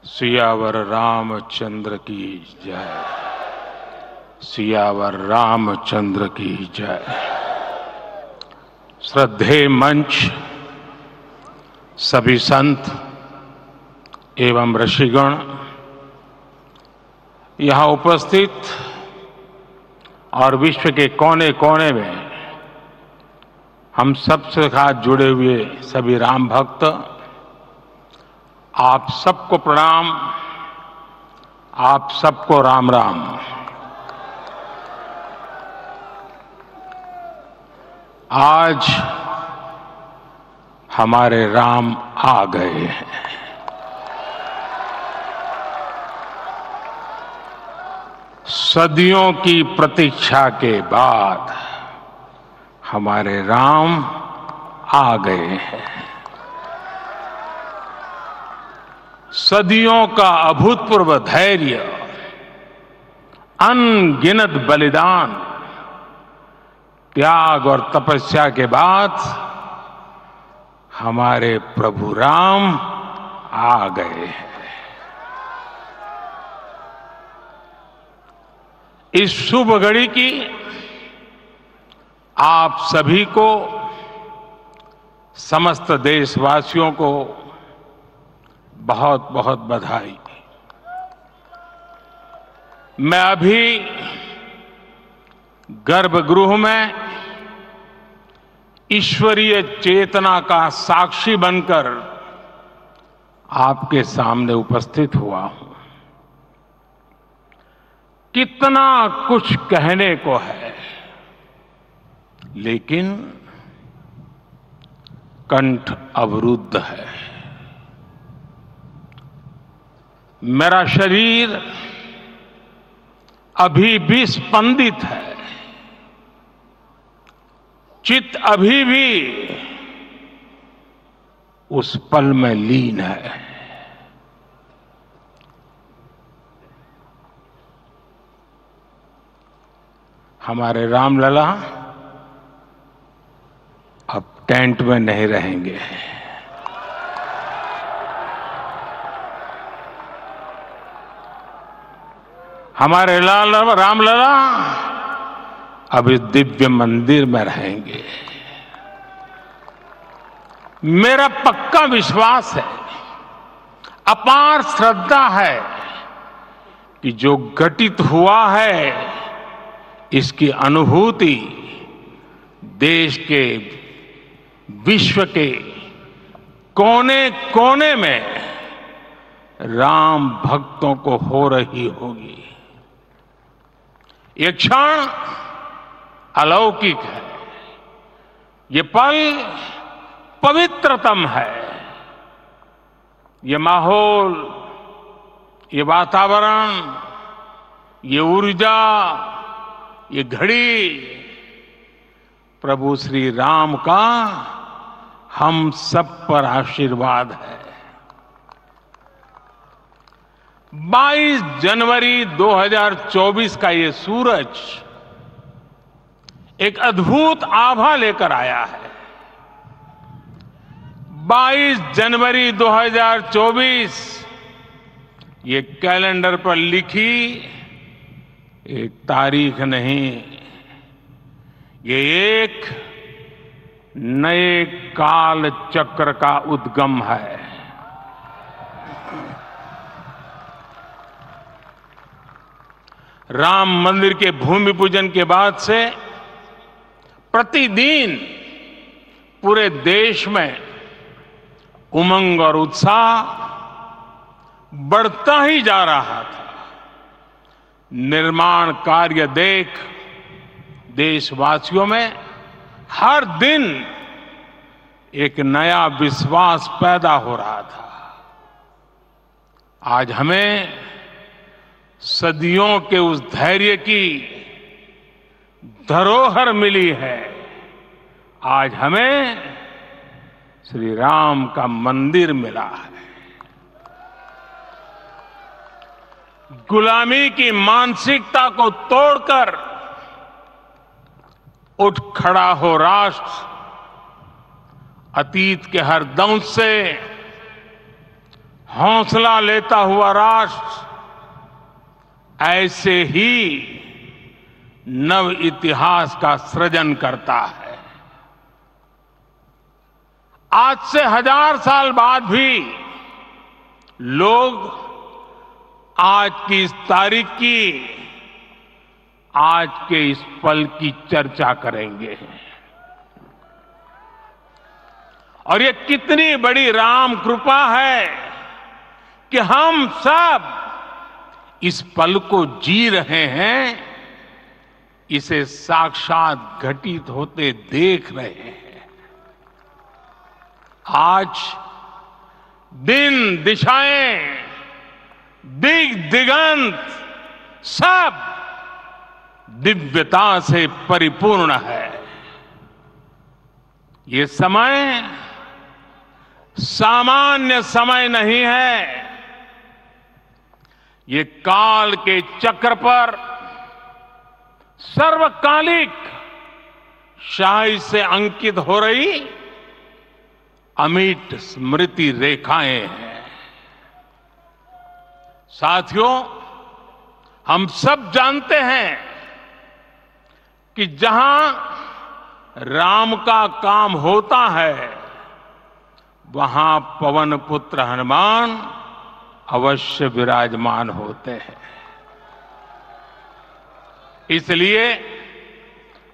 सियावर रामचंद्र की जय। सियावर रामचंद्र की जय। श्रद्धेय मंच, सभी संत एवं ऋषिगण, यहाँ उपस्थित और विश्व के कोने कोने में हम सबसे साथ जुड़े हुए सभी राम भक्त, आप सबको प्रणाम, आप सबको राम राम। आज हमारे राम आ गए हैं। सदियों की प्रतीक्षा के बाद हमारे राम आ गए हैं। सदियों का अभूतपूर्व धैर्य, अनगिनत बलिदान, त्याग और तपस्या के बाद हमारे प्रभु राम आ गए हैं। इस शुभ घड़ी की आप सभी को, समस्त देशवासियों को बहुत बहुत बधाई। मैं अभी गर्भगृह में ईश्वरीय चेतना का साक्षी बनकर आपके सामने उपस्थित हुआ हूं। कितना कुछ कहने को है, लेकिन कंठ अवरुद्ध है। मेरा शरीर अभी भी स्पंदित है, चित्त अभी भी उस पल में लीन है। हमारे रामलला अब टेंट में नहीं रहेंगे। हमारे रामलला अब इस दिव्य मंदिर में रहेंगे। मेरा पक्का विश्वास है, अपार श्रद्धा है कि जो घटित हुआ है, इसकी अनुभूति देश के, विश्व के कोने कोने में राम भक्तों को हो रही होगी। ये क्षण अलौकिक है, ये पल पवित्रतम है। ये माहौल, ये वातावरण, ये ऊर्जा, ये घड़ी प्रभु श्री राम का हम सब पर आशीर्वाद है। 22 जनवरी 2024 का ये सूरज एक अद्भुत आभा लेकर आया है। 22 जनवरी 2024 ये कैलेंडर पर लिखी एक तारीख नहीं, ये एक नए काल चक्र का उद्गम है। राम मंदिर के भूमि पूजन के बाद से प्रतिदिन पूरे देश में उमंग और उत्साह बढ़ता ही जा रहा था। निर्माण कार्य देख देशवासियों में हर दिन एक नया विश्वास पैदा हो रहा था। आज हमें सदियों के उस धैर्य की धरोहर मिली है। आज हमें श्री राम का मंदिर मिला है। गुलामी की मानसिकता को तोड़कर उठ खड़ा हो राष्ट्र। अतीत के हर दंश से हौसला लेता हुआ राष्ट्र ऐसे ही नव इतिहास का सृजन करता है। आज से 1000 साल बाद भी लोग आज की इस तारीख की, आज के इस पल की चर्चा करेंगे। और ये कितनी बड़ी राम कृपा है कि हम सब इस पल को जी रहे हैं, इसे साक्षात घटित होते देख रहे हैं। आज दिन दिशाएं, दिग दिगंत सब दिव्यता से परिपूर्ण है। ये समय सामान्य समय नहीं है। ये काल के चक्र पर सर्वकालिक शाही से अंकित हो रही अमिट स्मृति रेखाएं हैं। साथियों, हम सब जानते हैं कि जहां राम का काम होता है, वहां पवन पुत्र हनुमान अवश्य विराजमान होते हैं। इसलिए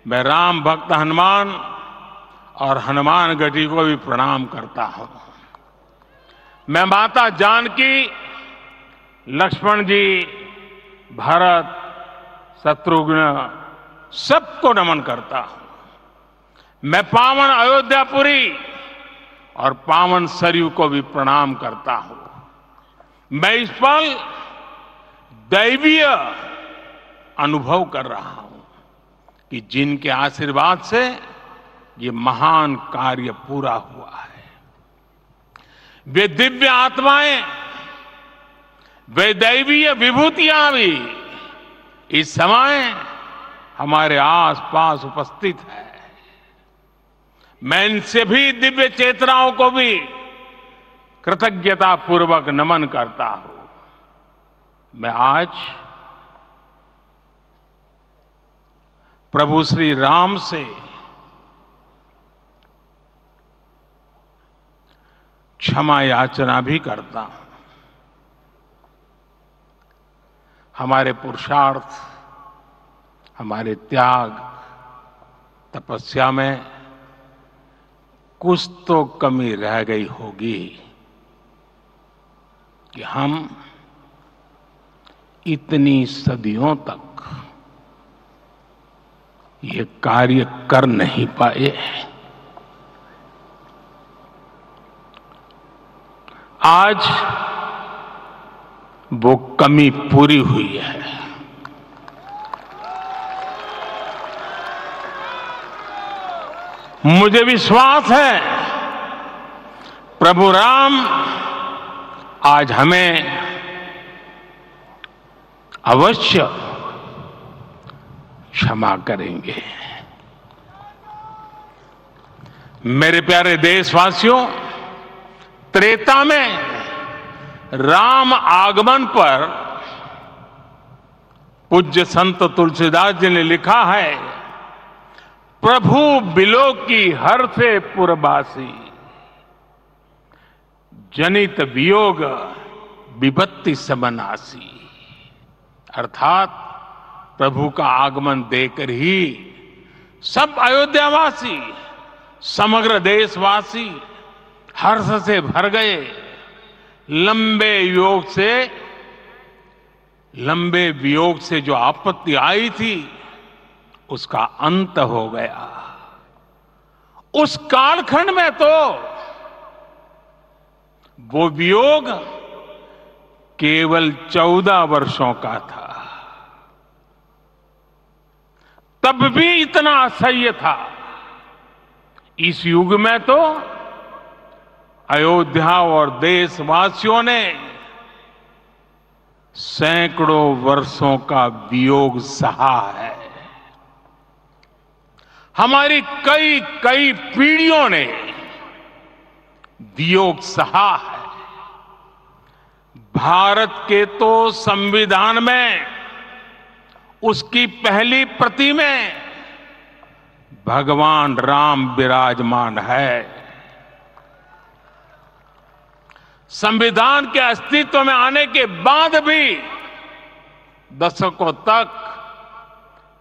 मैं राम भक्त हनुमान और हनुमान गढ़ी को भी प्रणाम करता हूं। मैं माता जानकी, लक्ष्मण जी, भरत, शत्रुघ्न सबको नमन करता हूं। मैं पावन अयोध्यापुरी और पावन सरयू को भी प्रणाम करता हूं। मैं इस पल दैवीय अनुभव कर रहा हूं कि जिनके आशीर्वाद से ये महान कार्य पूरा हुआ है। वे दिव्य आत्माएं, वे दैवीय विभूतियां भी इस समय हमारे आसपास उपस्थित है। मैं इनसे भी दिव्य चेतनाओं को भी कृतज्ञता पूर्वक नमन करता हूं। मैं आज प्रभु श्री राम से क्षमा याचना भी करता हूं। हमारे पुरुषार्थ, हमारे त्याग, तपस्या में कुछ तो कमी रह गई होगी कि हम इतनी सदियों तक ये कार्य कर नहीं पाए। आज वो कमी पूरी हुई है। मुझे विश्वास है प्रभु राम आज हमें अवश्य क्षमा करेंगे। मेरे प्यारे देशवासियों, त्रेता में राम आगमन पर पूज्य संत तुलसीदास जी ने लिखा है, प्रभु बिलो की हर से पुरबासी, जनित वियोग विपत्ति समनासी। अर्थात प्रभु का आगमन देकर ही सब अयोध्यावासी, समग्र देशवासी हर्ष से भर गए। लंबे वियोग से जो आपत्ति आई थी, उसका अंत हो गया। उस कालखंड में तो वो वियोग केवल 14 वर्षों का था। तब भी इतना असह्य था। इस युग में तो अयोध्या और देशवासियों ने सैकड़ों वर्षों का वियोग सहा है। हमारी कई कई पीढ़ियों ने वियोग सहा है। भारत के तो संविधान में उसकी पहली प्रति में भगवान राम विराजमान है। संविधान के अस्तित्व में आने के बाद भी दशकों तक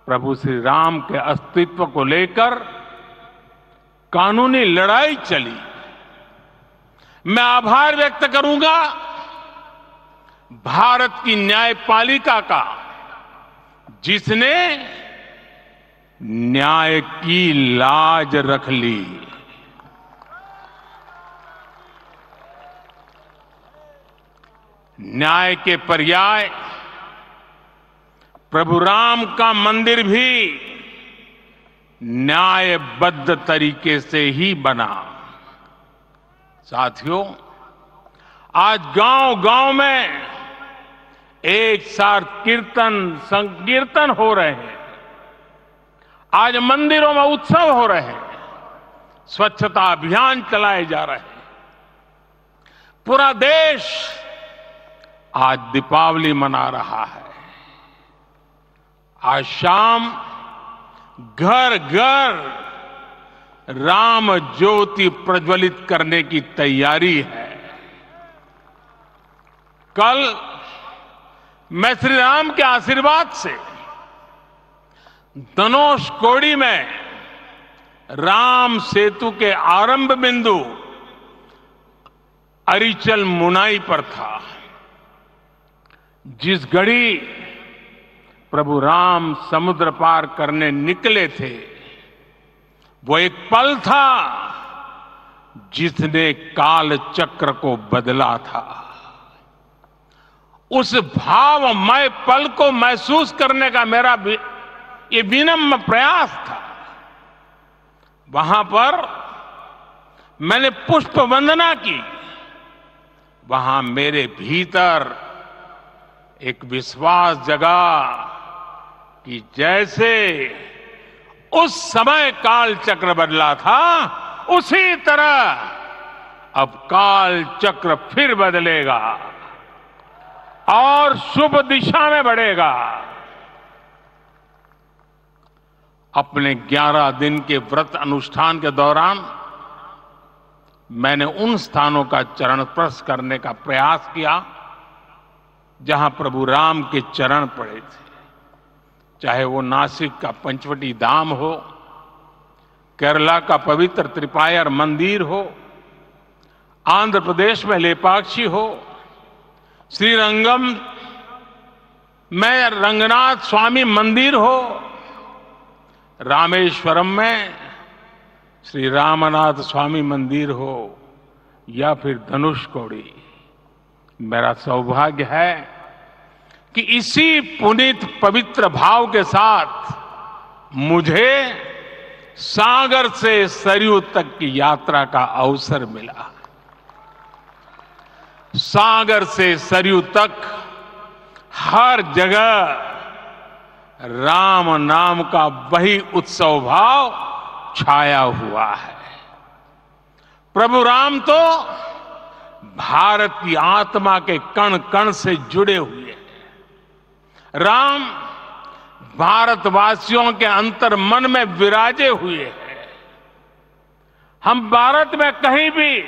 प्रभु श्री राम के अस्तित्व को लेकर कानूनी लड़ाई चली। मैं आभार व्यक्त करूंगा भारत की न्यायपालिका का, जिसने न्याय की लाज रख ली। न्याय के पर्याय प्रभु राम का मंदिर भी न्यायबद्ध तरीके से ही बना। साथियों, आज गांव-गांव में एक साथ कीर्तन संकीर्तन हो रहे हैं। आज मंदिरों में उत्सव हो रहे हैं, स्वच्छता अभियान चलाए जा रहे हैं। पूरा देश आज दीपावली मना रहा है। आज शाम घर घर राम ज्योति प्रज्वलित करने की तैयारी है। कल मैं श्री राम के आशीर्वाद से धनुषकोडी में राम सेतु के आरंभ बिंदु अरिचल मुनाई पर था। जिस घड़ी प्रभु राम समुद्र पार करने निकले थे, वो एक पल था जिसने काल चक्र को बदला था। उस भावमय पल को महसूस करने का मेरा ये विनम्र प्रयास था। वहां पर मैंने पुष्प वंदना की। वहां मेरे भीतर एक विश्वास जगा कि जैसे उस समय काल चक्र बदला था, उसी तरह अब काल चक्र फिर बदलेगा और शुभ दिशा में बढ़ेगा। अपने 11 दिन के व्रत अनुष्ठान के दौरान मैंने उन स्थानों का चरण स्पर्श करने का प्रयास किया जहां प्रभु राम के चरण पड़े थे। चाहे वो नासिक का पंचवटी धाम हो, केरला का पवित्र त्रिपायर मंदिर हो, आंध्र प्रदेश में लेपाक्षी हो, श्रीरंगम में रंगनाथ स्वामी मंदिर हो, रामेश्वरम में श्री रामनाथ स्वामी मंदिर हो, या फिर धनुषकोडी। मेरा सौभाग्य है कि इसी पुनीत पवित्र भाव के साथ मुझे सागर से सरयू तक की यात्रा का अवसर मिला। सागर से सरयू तक हर जगह राम नाम का वही उत्सव भाव छाया हुआ है। प्रभु राम तो भारत की आत्मा के कण कण से जुड़े हुए हैं। राम भारतवासियों के अंतर मन में विराजे हुए हैं। हम भारत में कहीं भी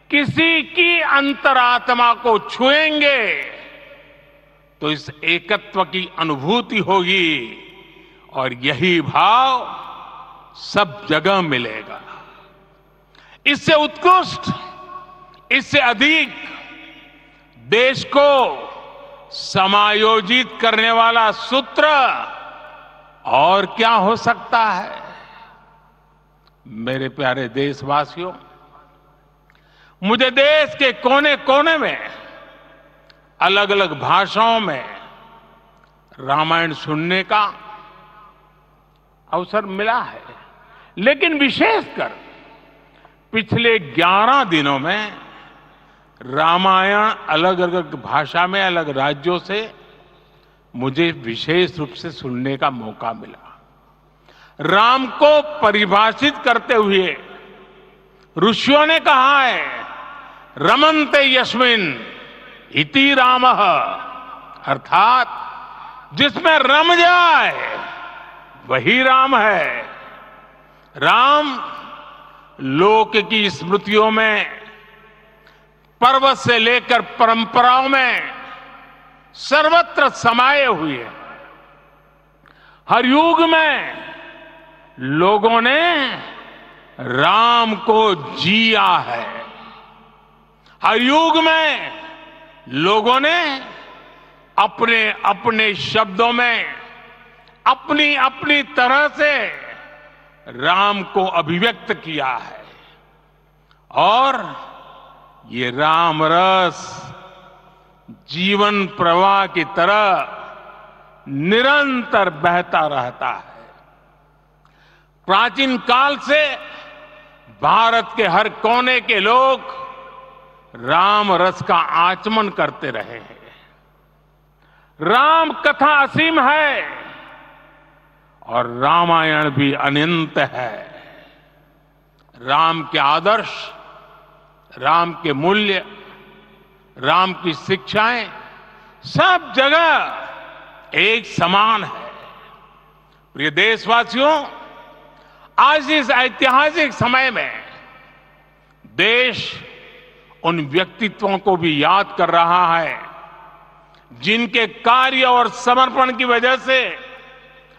किसी की अंतरात्मा को छुएंगे तो इस एकत्व की अनुभूति होगी और यही भाव सब जगह मिलेगा। इससे उत्कृष्ट, इससे अधिक देश को समायोजित करने वाला सूत्र और क्या हो सकता है। मेरे प्यारे देशवासियों, मुझे देश के कोने कोने में अलग अलग भाषाओं में रामायण सुनने का अवसर मिला है, लेकिन विशेषकर पिछले 11 दिनों में रामायण अलग अलग भाषा में अलग राज्यों से मुझे विशेष रूप से सुनने का मौका मिला। राम को परिभाषित करते हुए ऋषियों ने कहा है, रमन्ते यस्मिन् इति रामः, अर्थात जिसमें रम जाए वही राम है। राम लोक की स्मृतियों में, पर्वत से लेकर परंपराओं में सर्वत्र समाये हुए हैं। हर युग में लोगों ने राम को जिया है। हर युग में लोगों ने अपने अपने शब्दों में अपनी अपनी तरह से राम को अभिव्यक्त किया है। और ये राम रस जीवन प्रवाह की तरह निरंतर बहता रहता है। प्राचीन काल से भारत के हर कोने के लोग राम रस का आचमन करते रहे हैं। राम कथा असीम है और रामायण भी अनंत है। राम के आदर्श, राम के मूल्य, राम की शिक्षाएं सब जगह एक समान है। प्रिय देशवासियों, आज इस ऐतिहासिक समय में देश उन व्यक्तित्वों को भी याद कर रहा है जिनके कार्य और समर्पण की वजह से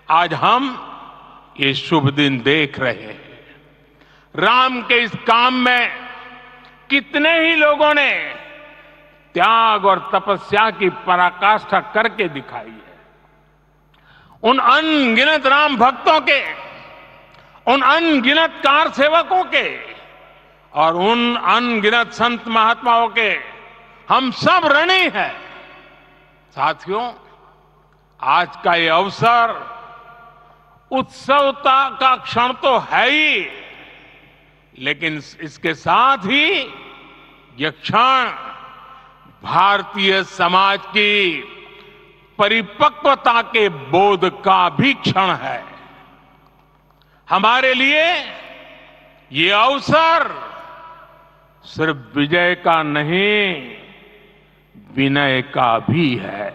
आज हम ये शुभ दिन देख रहे हैं। राम के इस काम में कितने ही लोगों ने त्याग और तपस्या की पराकाष्ठा करके दिखाई है। उन अनगिनत राम भक्तों के, उन अनगिनत कार सेवकों के और उन अनगिनत संत महात्माओं के हम सब ऋणी हैं। साथियों, आज का ये अवसर उत्सवता का क्षण तो है ही, लेकिन इसके साथ ही यह क्षण भारतीय समाज की परिपक्वता के बोध का भी क्षण है। हमारे लिए ये अवसर सिर्फ विजय का नहीं, विनय का भी है।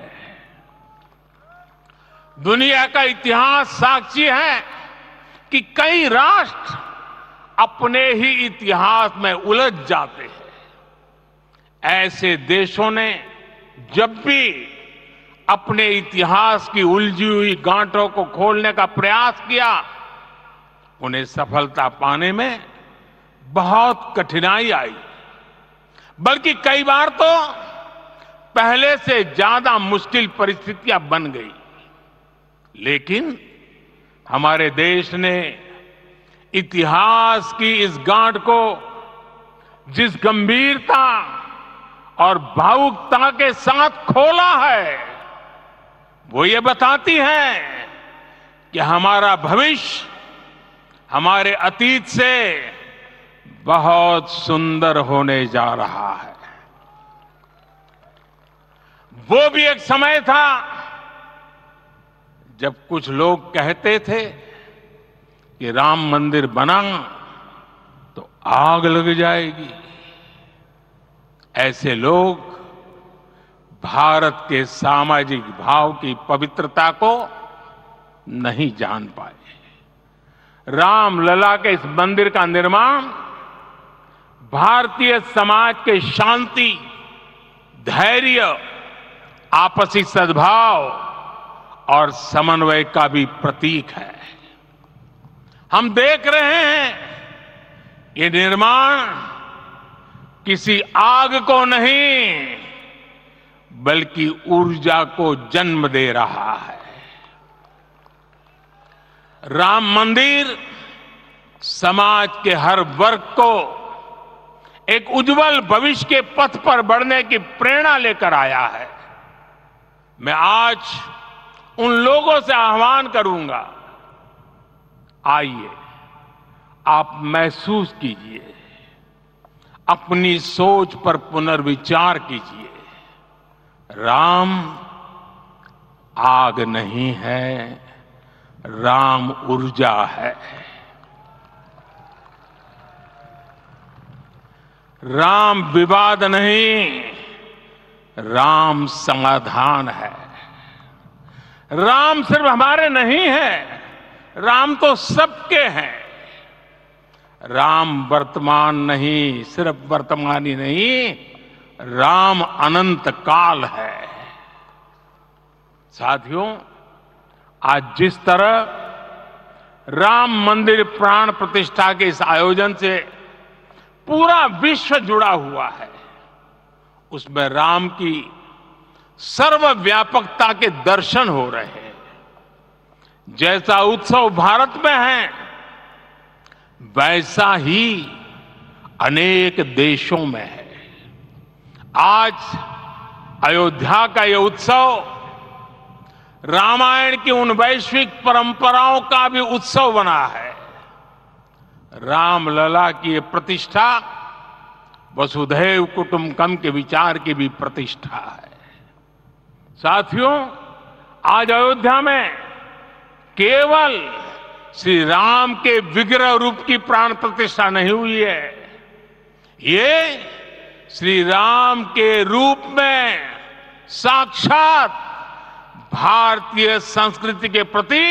दुनिया का इतिहास साक्षी है कि कई राष्ट्र अपने ही इतिहास में उलझ जाते हैं। ऐसे देशों ने जब भी अपने इतिहास की उलझी हुई गांठों को खोलने का प्रयास किया, उन्हें सफलता पाने में बहुत कठिनाई आई, बल्कि कई बार तो पहले से ज्यादा मुश्किल परिस्थितियां बन गई। लेकिन हमारे देश ने इतिहास की इस गांठ को जिस गंभीरता और भावुकता के साथ खोला है, वो ये बताती है कि हमारा भविष्य हमारे अतीत से बहुत सुंदर होने जा रहा है। वो भी एक समय था जब कुछ लोग कहते थे कि राम मंदिर बना तो आग लग जाएगी। ऐसे लोग भारत के सामाजिक भाव की पवित्रता को नहीं जान पाए। रामलला के इस मंदिर का निर्माण भारतीय समाज के शांति, धैर्य, आपसी सद्भाव और समन्वय का भी प्रतीक है। हम देख रहे हैं ये निर्माण किसी आग को नहीं, बल्कि ऊर्जा को जन्म दे रहा है। राम मंदिर समाज के हर वर्ग को एक उज्जवल भविष्य के पथ पर बढ़ने की प्रेरणा लेकर आया है। मैं आज उन लोगों से आह्वान करूंगा, आइए आप महसूस कीजिए, अपनी सोच पर पुनर्विचार कीजिए। राम आग नहीं है, राम ऊर्जा है। राम विवाद नहीं, राम समाधान है। राम सिर्फ हमारे नहीं है, राम तो सबके हैं। राम वर्तमान नहीं, सिर्फ वर्तमान ही नहीं, राम अनंत काल है। साथियों, आज जिस तरह राम मंदिर प्राण प्रतिष्ठा के इस आयोजन से पूरा विश्व जुड़ा हुआ है, उसमें राम की सर्वव्यापकता के दर्शन हो रहे हैं। जैसा उत्सव भारत में है, वैसा ही अनेक देशों में है। आज अयोध्या का यह उत्सव रामायण की उन वैश्विक परंपराओं का भी उत्सव बना है। रामलला की ये प्रतिष्ठा वसुधैव कुटुंबकम के विचार की भी प्रतिष्ठा है। साथियों, आज अयोध्या में केवल श्री राम के विग्रह रूप की प्राण प्रतिष्ठा नहीं हुई है, ये श्री राम के रूप में साक्षात भारतीय संस्कृति के प्रति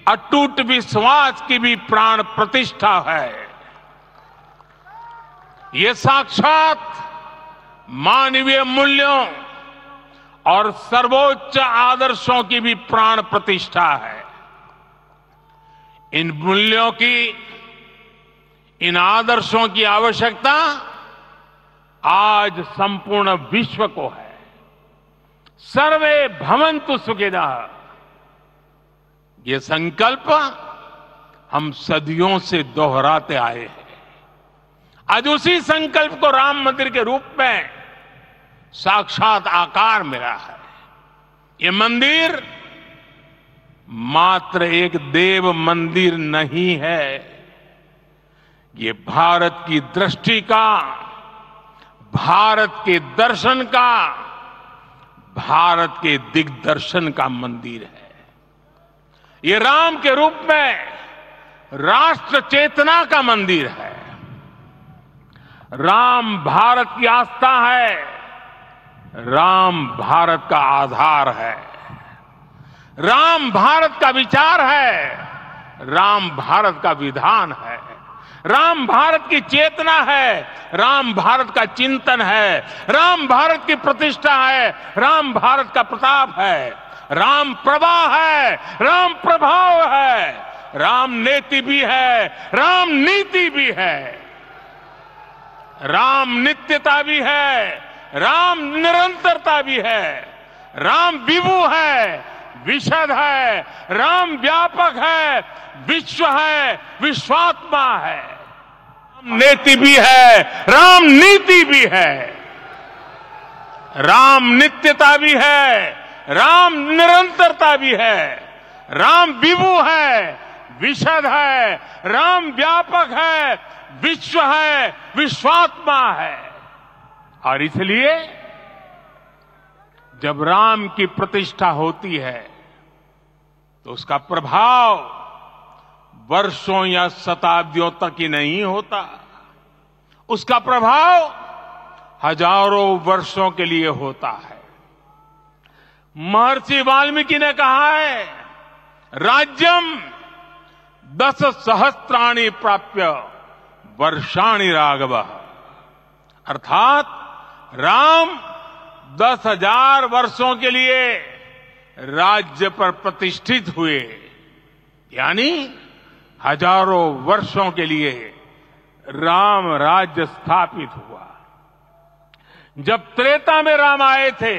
अटूट विश्वास की भी प्राण प्रतिष्ठा है। ये साक्षात मानवीय मूल्यों और सर्वोच्च आदर्शों की भी प्राण प्रतिष्ठा है। इन मूल्यों की, इन आदर्शों की आवश्यकता आज संपूर्ण विश्व को है। सर्वे भवन्तु सुखिनः, ये संकल्प हम सदियों से दोहराते आए हैं। आज उसी संकल्प को राम मंदिर के रूप में साक्षात आकार मिला है। ये मंदिर मात्र एक देव मंदिर नहीं है, ये भारत की दृष्टि का, भारत के दर्शन का, भारत के दिग्दर्शन का मंदिर है। ये राम के रूप में राष्ट्र चेतना का मंदिर है। राम भारत की आस्था है, राम भारत का आधार है, राम भारत का विचार है, राम भारत का विधान है, राम भारत की चेतना है, राम भारत का चिंतन है, राम भारत की प्रतिष्ठा है, राम भारत का प्रताप है, राम प्रवाह है, राम प्रभाव है, राम नेति भी है, राम नीति भी है, राम नित्यता भी है, राम निरंतरता भी है, राम विभु है, विशद है, राम व्यापक है, विश्व है, विश्वात्मा है। राम नेति भी है, राम नीति भी है, राम नित्यता भी है, राम निरंतरता भी है, राम विभु है, विशद है, राम व्यापक है, विश्व है, विश्वात्मा है। और इसलिए जब राम की प्रतिष्ठा होती है तो उसका प्रभाव वर्षों या शताब्दियों तक ही नहीं होता, उसका प्रभाव हजारों वर्षों के लिए होता है। महर्षि वाल्मीकि ने कहा है, राज्यम 10 सहस्त्राणि प्राप्य वर्षाणि राघव, अर्थात राम 10,000 वर्षों के लिए राज्य पर प्रतिष्ठित हुए, यानी हजारों वर्षों के लिए राम राज्य स्थापित हुआ। जब त्रेता में राम आए थे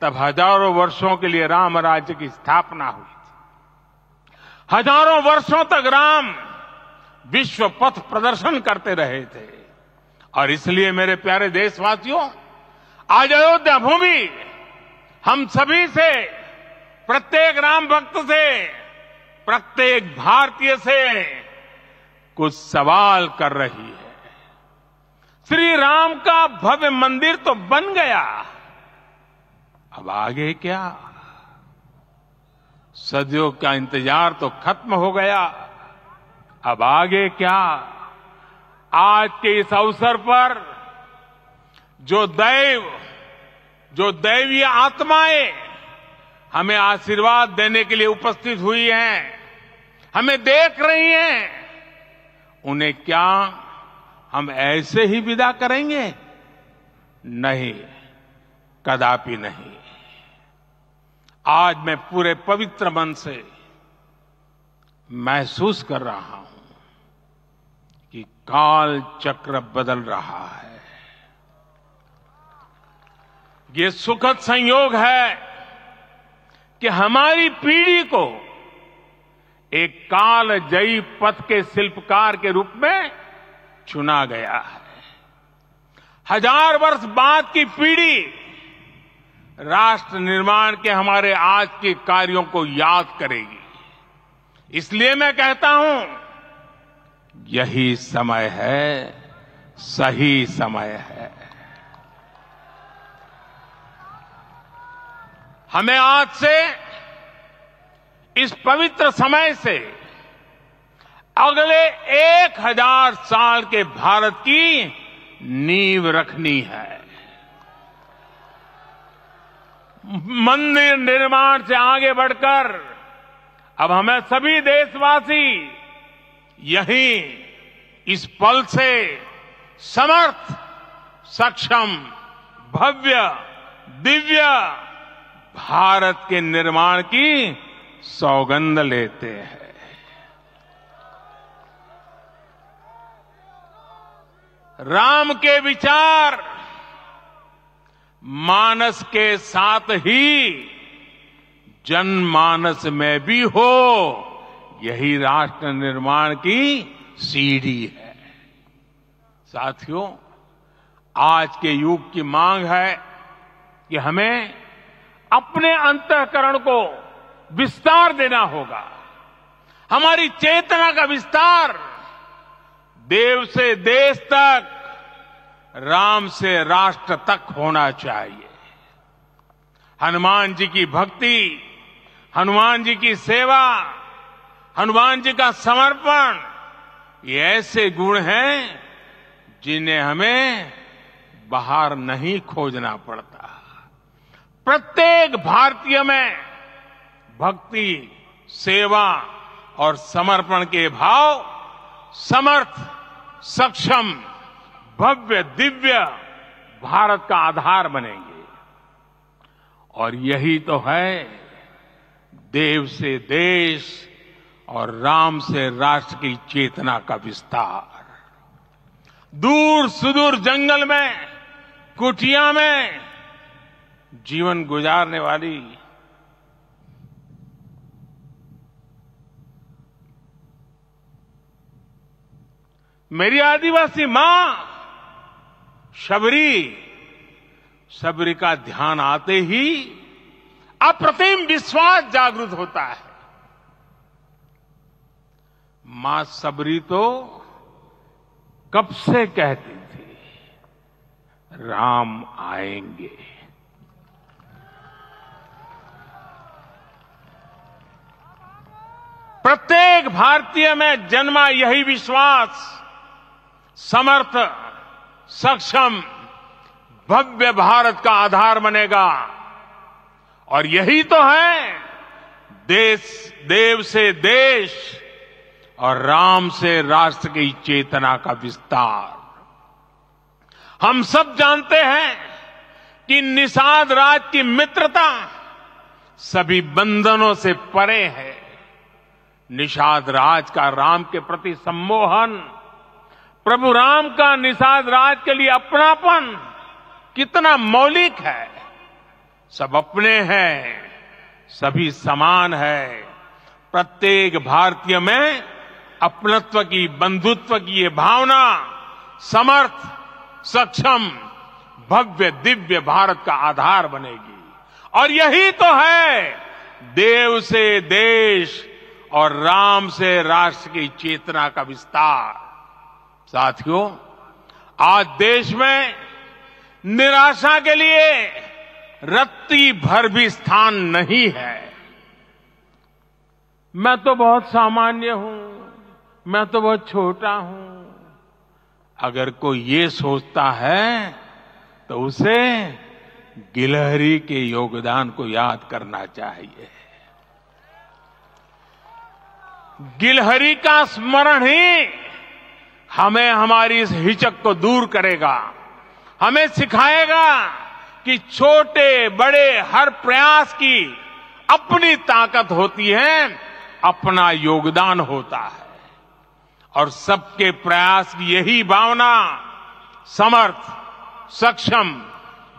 तब हजारों वर्षों के लिए राम राज्य की स्थापना हुई थी। हजारों वर्षों तक राम विश्व पथ प्रदर्शन करते रहे थे। और इसलिए मेरे प्यारे देशवासियों, आज अयोध्या भूमि हम सभी से, प्रत्येक राम भक्त से, प्रत्येक भारतीय से कुछ सवाल कर रही है। श्री राम का भव्य मंदिर तो बन गया, अब आगे क्या? सदियों का इंतजार तो खत्म हो गया, अब आगे क्या? आज के इस अवसर पर जो दैव जो दैवीय आत्माएं हमें आशीर्वाद देने के लिए उपस्थित हुई हैं, हमें देख रही हैं, उन्हें क्या हम ऐसे ही विदा करेंगे? नहीं, कदापि नहीं। आज मैं पूरे पवित्र मन से महसूस कर रहा हूं कि काल चक्र बदल रहा है। ये सुखद संयोग है कि हमारी पीढ़ी को एक कालजयी पथ के शिल्पकार के रूप में चुना गया है। 1000 वर्ष बाद की पीढ़ी राष्ट्र निर्माण के हमारे आज के कार्यों को याद करेगी। इसलिए मैं कहता हूं, यही समय है, सही समय है। हमें आज से, इस पवित्र समय से अगले 1000 साल के भारत की नींव रखनी है। मंदिर निर्माण से आगे बढ़कर अब हमें सभी देशवासी यहीं इस पल से समर्थ, सक्षम, भव्य, दिव्य भारत के निर्माण की सौगंध लेते हैं। राम के विचार मानस के साथ ही जनमानस में भी हो, यही राष्ट्र निर्माण की सीढ़ी है। साथियों, आज के युग की मांग है कि हमें अपने अंतःकरण को विस्तार देना होगा। हमारी चेतना का विस्तार देव से देश तक, राम से राष्ट्र तक होना चाहिए। हनुमान जी की भक्ति, हनुमान जी की सेवा, हनुमान जी का समर्पण, ये ऐसे गुण हैं जिन्हें हमें बाहर नहीं खोजना पड़ता। प्रत्येक भारतीय में भक्ति, सेवा और समर्पण के भाव समर्थ, सक्षम, भव्य, दिव्य भारत का आधार बनेंगे। और यही तो है देव से देश और राम से राष्ट्र की चेतना का विस्तार। दूर सुदूर जंगल में, कुटिया में जीवन गुजारने वाली मेरी आदिवासी मां शबरी का ध्यान आते ही अप्रतिम विश्वास जागृत होता है। मां शबरी तो कब से कहती थी, राम आएंगे। प्रत्येक भारतीय में जन्मा यही विश्वास समर्थ, सक्षम, भव्य भारत का आधार बनेगा। और यही तो है देव से देश और राम से राष्ट्र की चेतना का विस्तार। हम सब जानते हैं कि निषाद राज की मित्रता सभी बंधनों से परे है। निषाद राज का राम के प्रति सम्मोहन, प्रभु राम का निषाद राज के लिए अपनापन कितना मौलिक है। सब अपने हैं, सभी समान है। प्रत्येक भारतीय में अपनत्व की, बंधुत्व की ये भावना समर्थ, सक्षम, भव्य, दिव्य भारत का आधार बनेगी। और यही तो है देव से देश और राम से राष्ट्र की चेतना का विस्तार। साथियों, आज देश में निराशा के लिए रत्ती भर भी स्थान नहीं है। मैं तो बहुत सामान्य हूं, मैं तो बहुत छोटा हूं। अगर कोई ये सोचता है तो उसे गिलहरी के योगदान को याद करना चाहिए। गिलहरी का स्मरण ही हमें हमारी इस हिचक को दूर करेगा, हमें सिखाएगा कि छोटे बड़े हर प्रयास की अपनी ताकत होती है, अपना योगदान होता है। और सबके प्रयास की यही भावना समर्थ, सक्षम,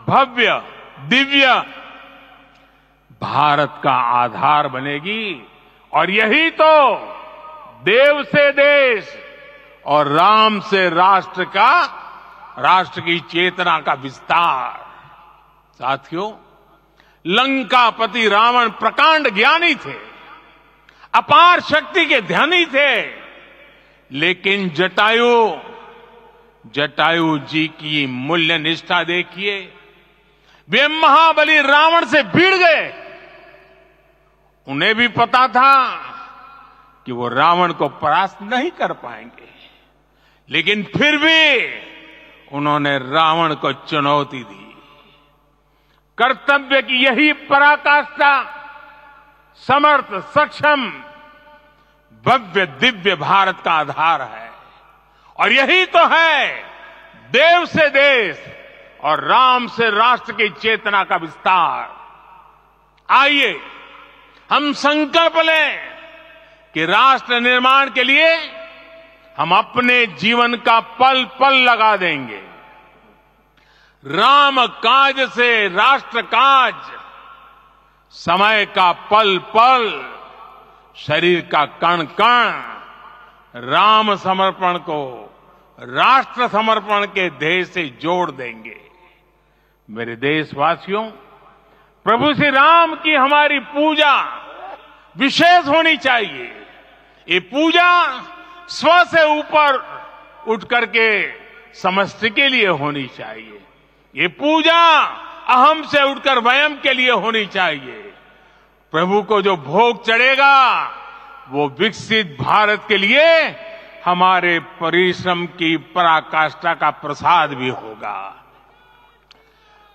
भव्य, दिव्य भारत का आधार बनेगी। और यही तो देव से देश और राम से राष्ट्र की चेतना का विस्तार। साथियों, लंकापति रावण प्रकांड ज्ञानी थे, अपार शक्ति के धनी थे, लेकिन जटायु जी की मूल्य निष्ठा देखिए। वे महाबली रावण से भिड़ गए। उन्हें भी पता था कि वो रावण को परास्त नहीं कर पाएंगे, लेकिन फिर भी उन्होंने रावण को चुनौती दी। कर्तव्य की यही पराकाष्ठा समर्थ, सक्षम, भव्य, दिव्य भारत का आधार है। और यही तो है देव से देश और राम से राष्ट्र की चेतना का विस्तार। आइए हम संकल्प लें कि राष्ट्र निर्माण के लिए हम अपने जीवन का पल पल लगा देंगे। राम काज से राष्ट्र काज, समय का पल पल, शरीर का कण कण राम समर्पण को राष्ट्र समर्पण के ध्येय से जोड़ देंगे। मेरे देशवासियों, प्रभु श्री राम की हमारी पूजा विशेष होनी चाहिए। ये पूजा स्व से ऊपर उठ करके समष्टि के लिए होनी चाहिए। ये पूजा अहम से उठकर वयम के लिए होनी चाहिए। प्रभु को जो भोग चढ़ेगा वो विकसित भारत के लिए हमारे परिश्रम की पराकाष्ठा का प्रसाद भी होगा।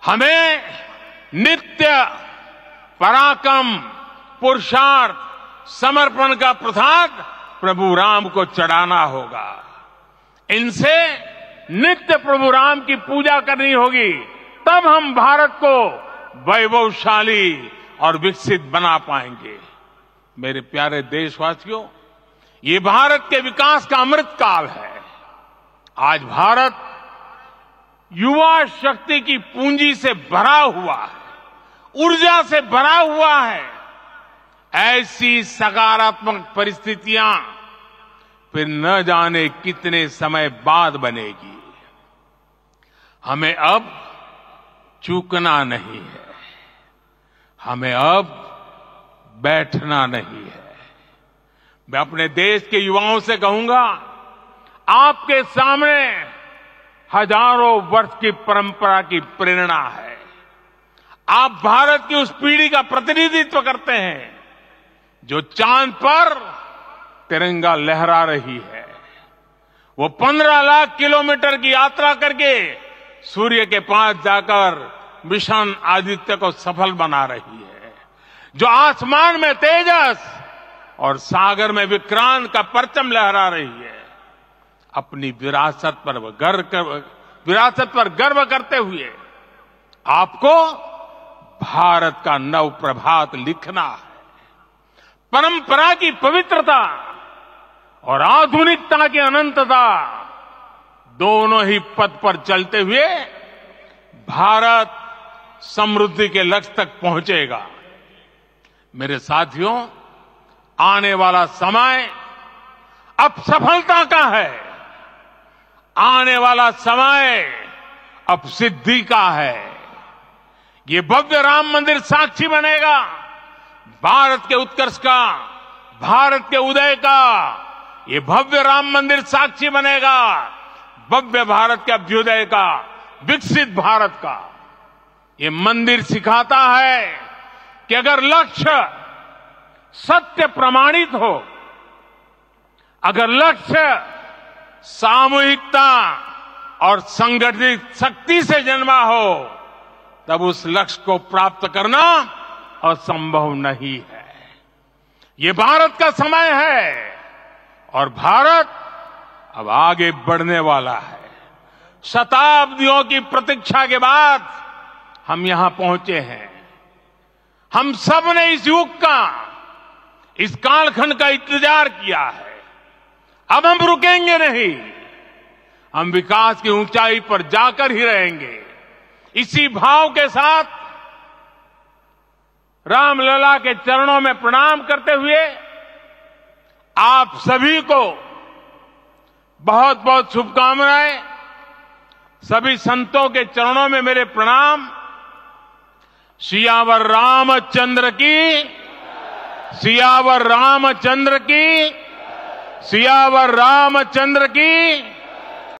हमें नित्य पराक्रम, पुरुषार्थ, समर्पण का प्रसाद प्रभु राम को चढ़ाना होगा। इनसे नित्य प्रभु राम की पूजा करनी होगी, तब हम भारत को वैभवशाली और विकसित बना पाएंगे। मेरे प्यारे देशवासियों, ये भारत के विकास का अमृत काल है। आज भारत युवा शक्ति की पूंजी से भरा हुआ है, ऊर्जा से भरा हुआ है। ऐसी सकारात्मक परिस्थितियां फिर न जाने कितने समय बाद बनेगी। हमें अब चूकना नहीं है, हमें अब बैठना नहीं है। मैं अपने देश के युवाओं से कहूंगा, आपके सामने हजारों वर्ष की परंपरा की प्रेरणा है। आप भारत की उस पीढ़ी का प्रतिनिधित्व करते हैं जो चांद पर तिरंगा लहरा रही है। वो 15 लाख किलोमीटर की यात्रा करके सूर्य के पास जाकर मिशन आदित्य को सफल बना रही है। जो आसमान में तेजस और सागर में विक्रांत का परचम लहरा रही है। अपनी विरासत पर गर्व करते हुए आपको भारत का नव प्रभात लिखना है। परंपरा की पवित्रता और आधुनिकता की अनंतता दोनों ही पथ पर चलते हुए भारत समृद्धि के लक्ष्य तक पहुंचेगा। मेरे साथियों, आने वाला समय अब सफलता का है। आने वाला समय अब सिद्धि का है। ये भव्य राम मंदिर साक्षी बनेगा भारत के उत्कर्ष का, भारत के उदय का। ये भव्य राम मंदिर साक्षी बनेगा भव्य भारत के अभ्युदय का, विकसित भारत का। ये मंदिर सिखाता है कि अगर लक्ष्य सत्य प्रमाणित हो, अगर लक्ष्य सामूहिकता और संगठित शक्ति से जन्मा हो, तब उस लक्ष्य को प्राप्त करना असंभव नहीं है। ये भारत का समय है और भारत अब आगे बढ़ने वाला है। शताब्दियों की प्रतीक्षा के बाद हम यहां पहुंचे हैं। हम सब ने इस युग का, इस कालखंड का इंतजार किया है। अब हम रुकेंगे नहीं, हम विकास की ऊंचाई पर जाकर ही रहेंगे। इसी भाव के साथ रामलला के चरणों में प्रणाम करते हुए आप सभी को बहुत बहुत शुभकामनाएं। सभी संतों के चरणों में मेरे प्रणाम। सियावर रामचंद्र की, सियावर रामचंद्र की, सियावर रामचंद्र की।